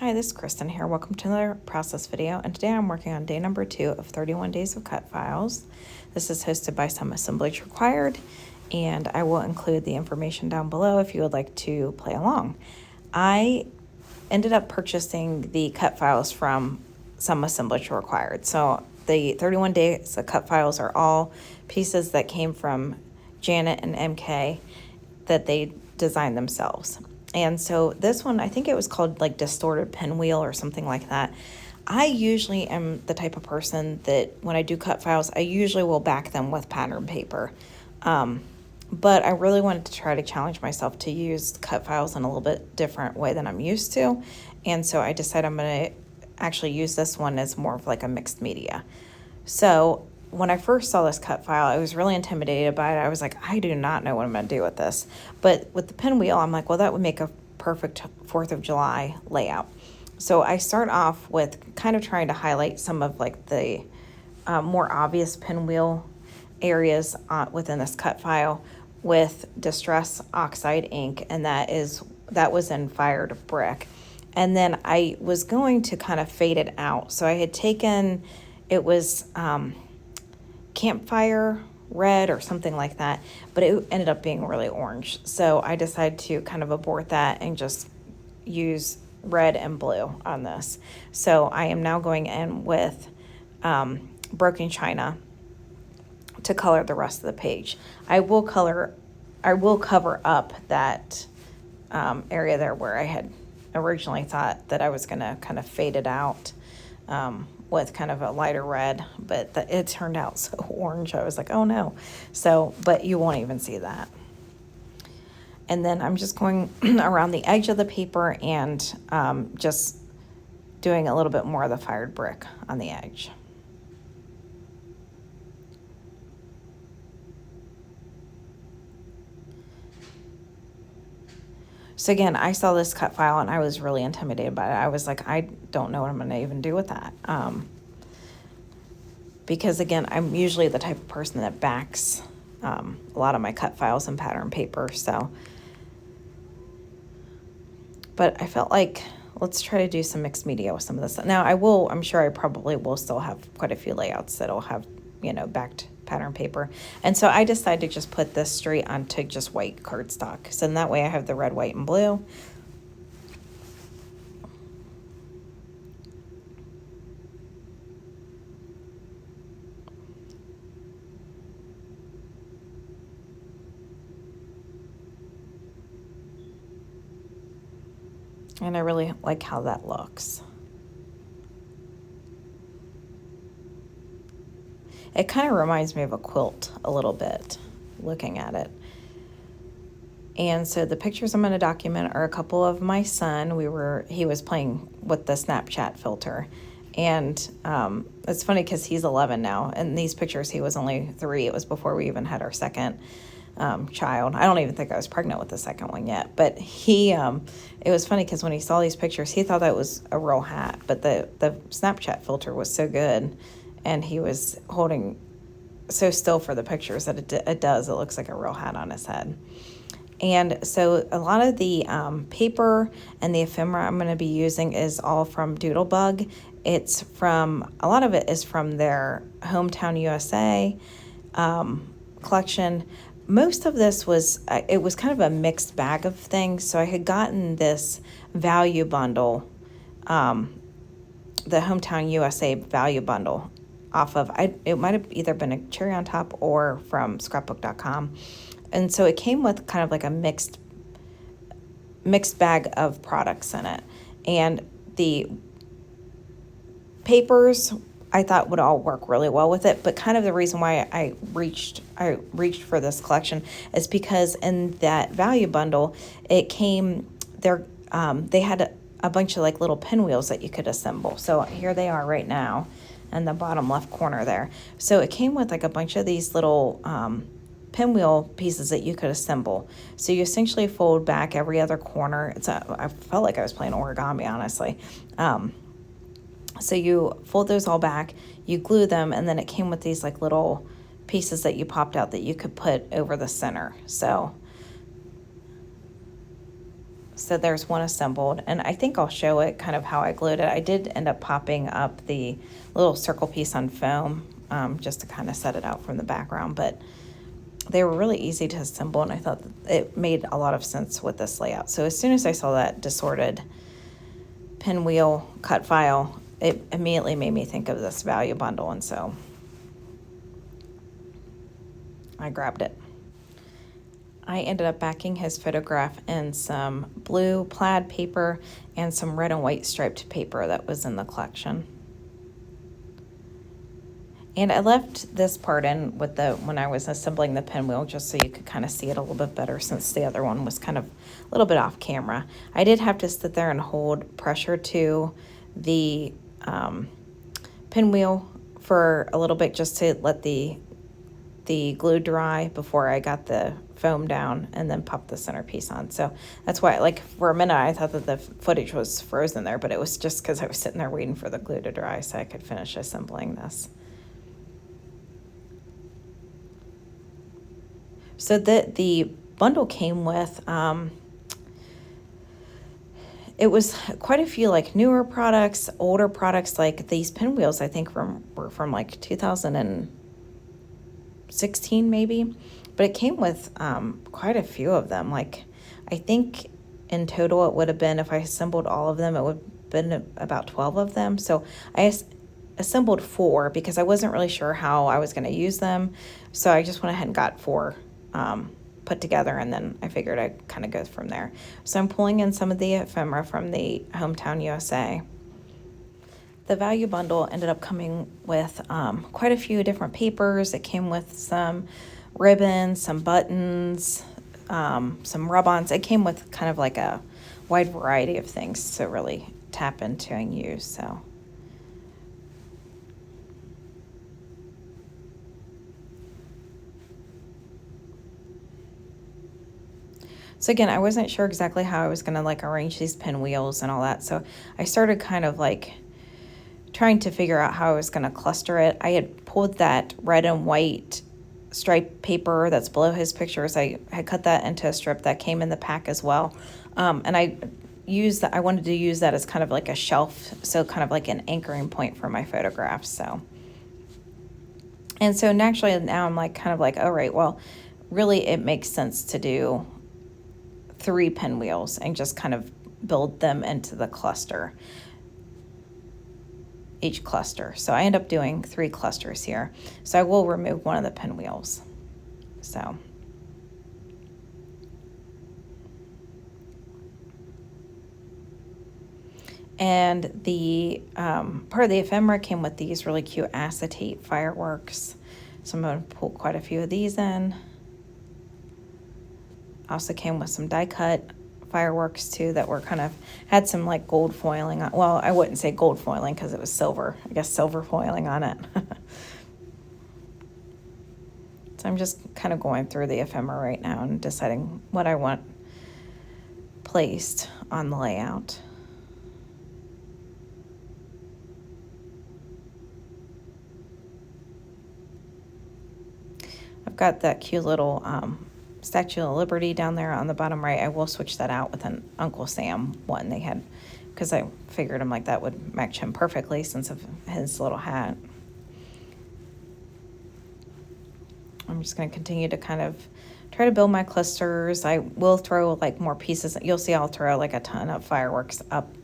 Hi, this is Kristen here. Welcome to another process video, and today I'm working on day number 2 of 31 days of cut files. This is hosted by Some Assemblage Required, and I will include the information down below if you would like to play along. I ended up purchasing the cut files from Some Assemblage Required. So the 31 days of cut files are all pieces that came from Janet and MK that they designed themselves. And so this one, I think it was called like distorted pinwheel or something like that. I usually am the type of person that when I do cut files, I usually will back them with pattern paper. But I really wanted to try to challenge myself to use cut files in a little bit different way than I'm used to. And so I decided I'm going to actually use this one as more of like a mixed media. So when I first saw this cut file, I was really intimidated by it. I was like, I do not know what I'm going to do with this. But with the pinwheel, I'm like, well, that would make a perfect 4th of July layout. So I start off with kind of trying to highlight some of like the more obvious pinwheel areas within this cut file with Distress Oxide ink, and that was in Fired Brick. And then I was going to kind of fade it out. So I had taken, it was Campfire Red or something like that, but it ended up being really orange. So I decided to kind of abort that and just use red and blue on this. So I am now going in with Broken China to color the rest of the page. I will cover up that area there where I had originally thought that I was going to kind of fade it out with kind of a lighter red, but it turned out so orange. I was like, oh no. So, but you won't even see that. And then I'm just going around the edge of the paper and just doing a little bit more of the Fired Brick on the edge. So again, I saw this cut file and I was really intimidated by it. I was like, I don't know what I'm going to even do with that. Because again, I'm usually the type of person that backs a lot of my cut files in pattern paper. So, but I felt like let's try to do some mixed media with some of this. Now I'm sure I probably will still have quite a few layouts that'll have, backed pattern paper. And so I decided to just put this straight onto just white cardstock. So in that way I have the red, white, and blue. And I really like how that looks. It kind of reminds me of a quilt a little bit, looking at it. And so the pictures I'm going to document are a couple of my son. He was playing with the Snapchat filter. And it's funny because he's 11 now. And these pictures, he was only 3. It was before we even had our second child. I don't even think I was pregnant with the second one yet. But it was funny because when he saw these pictures, he thought that was a real hat. But the Snapchat filter was so good. And he was holding so still for the pictures that it looks like a real hat on his head. And so a lot of the paper and the ephemera I'm going to be using is all from Doodlebug. A lot of it is from their Hometown USA collection. Most of this was kind of a mixed bag of things. So I had gotten this value bundle, the Hometown USA value bundle, off of, it might have either been a cherry on top or from scrapbook.com. And so it came with kind of like a mixed bag of products in it. And the papers I thought would all work really well with it, but kind of the reason why I reached for this collection is because in that value bundle, it came there, they had a bunch of like little pinwheels that you could assemble. So here they are right now in the bottom left corner there. So it came with like a bunch of these little pinwheel pieces that you could assemble. So you essentially fold back every other corner. I felt like I was playing origami, honestly. So you fold those all back, you glue them, and then it came with these like little pieces that you popped out that you could put over the center. So So there's one assembled, and I think I'll show it kind of how I glued it. I did end up popping up the little circle piece on foam just to kind of set it out from the background, but they were really easy to assemble, and I thought it made a lot of sense with this layout. So as soon as I saw that disordered pinwheel cut file, it immediately made me think of this value bundle, and so I grabbed it. I ended up backing his photograph in some blue plaid paper and some red and white striped paper that was in the collection. And I left this part in with when I was assembling the pinwheel just so you could kind of see it a little bit better, since the other one was kind of a little bit off camera. I did have to sit there and hold pressure to the pinwheel for a little bit just to let the glue dry before I got the foam down and then popped the centerpiece on. So that's why, like, for a minute I thought that the footage was frozen there, but it was just because I was sitting there waiting for the glue to dry so I could finish assembling this. So the bundle came with, it was quite a few like newer products, older products, like these pinwheels I think were from like 2016 maybe, but it came with quite a few of them. Like I think in total it would have been, if I assembled all of them, it would have been about 12 of them. So I assembled 4 because I wasn't really sure how I was going to use them. So I just went ahead and got 4 put together, and then I figured I'd kind of go from there. So I'm pulling in some of the ephemera from the Hometown USA. The value bundle ended up coming with quite a few different papers. It came with some ribbons, some buttons, some rub-ons. It came with kind of like a wide variety of things to really tap into and use. So again, I wasn't sure exactly how I was going to like arrange these pinwheels and all that. So I started kind of like trying to figure out how I was going to cluster it. I had pulled that red and white striped paper that's below his pictures. I had cut that into a strip that came in the pack as well. And I wanted to use that as kind of like a shelf, so kind of like an anchoring point for my photographs. And so naturally now I'm like kind of like, all right, well, really it makes sense to do 3 pinwheels and just kind of build them into the cluster, each cluster. So I end up doing 3 clusters here. So I will remove one of the pinwheels. So and the part of the ephemera came with these really cute acetate fireworks. So I'm going to pull quite a few of these in. Also came with some die cut fireworks too that were kind of had some like gold foiling on. Well, I wouldn't say gold foiling because it was silver. I guess silver foiling on it. So I'm just kind of going through the ephemera right now and deciding what I want placed on the layout. I've got that cute little Statue of Liberty down there on the bottom right. I will switch that out with an Uncle Sam one they had, because I figured him like that would match him perfectly since of his little hat. I'm just going to continue to kind of try to build my clusters. I will throw like more pieces. You'll see I'll throw like a ton of fireworks up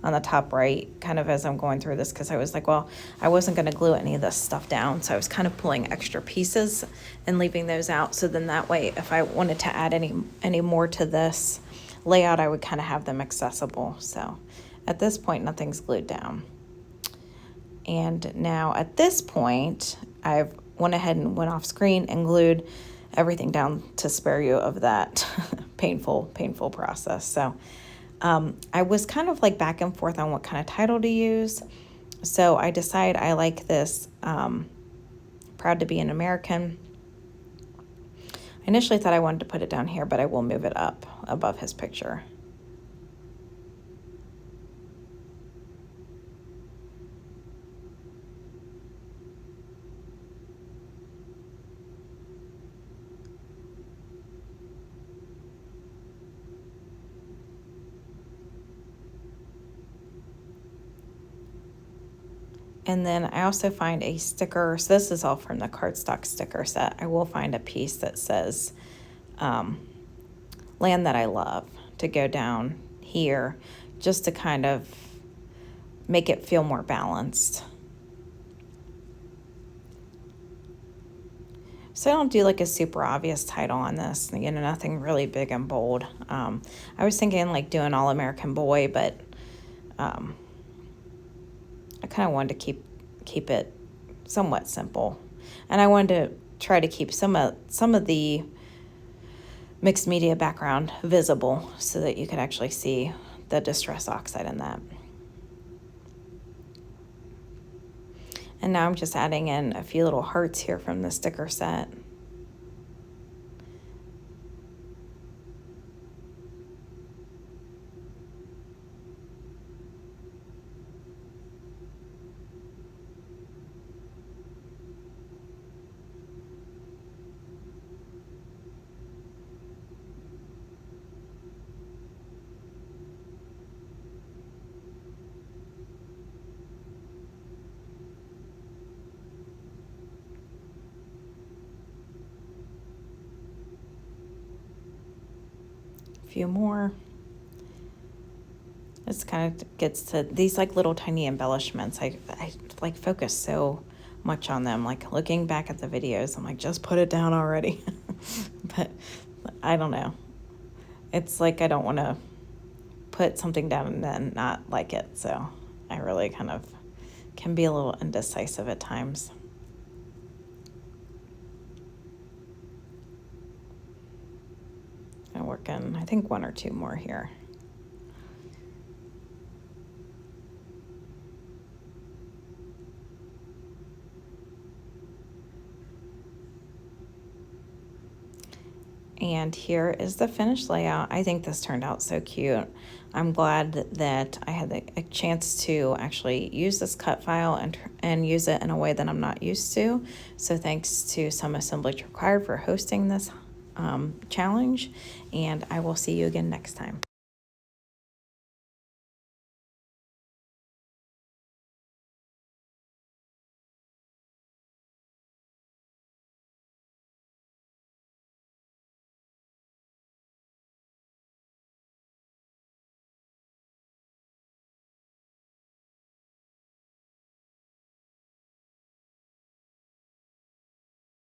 on the top right kind of as I'm going through this, because I was like, well, I wasn't going to glue any of this stuff down, so I was kind of pulling extra pieces and leaving those out, so then that way if I wanted to add any more to this layout, I would kind of have them accessible. So at this point nothing's glued down, and now at this point I've went ahead and went off screen and glued everything down to spare you of that painful process. So I was kind of like back and forth on what kind of title to use. So I decided I like this Proud to Be an American. I initially thought I wanted to put it down here, but I will move it up above his picture. And then I also find a sticker. So this is all from the cardstock sticker set. I will find a piece that says land that I love to go down here, just to kind of make it feel more balanced. So I don't do like a super obvious title on this, you know, nothing really big and bold. I was thinking like doing All American Boy, but I kind of wanted to keep it somewhat simple, and I wanted to try to keep some of the mixed media background visible so that you could actually see the distress oxide in that. And now I'm just adding in a few little hearts here from the sticker set. Few more. This kind of gets to these like little tiny embellishments. I like focus so much on them. Like looking back at the videos, I'm like, just put it down already. But I don't know. It's like I don't want to put something down and then not like it. So I really kind of can be a little indecisive at times. I'm working, I think, one or two more here. And here is the finished layout. I think this turned out so cute. I'm glad that I had a chance to actually use this cut file and use it in a way that I'm not used to. So thanks to Some Assemblage Required for hosting this challenge, and I will see you again next time.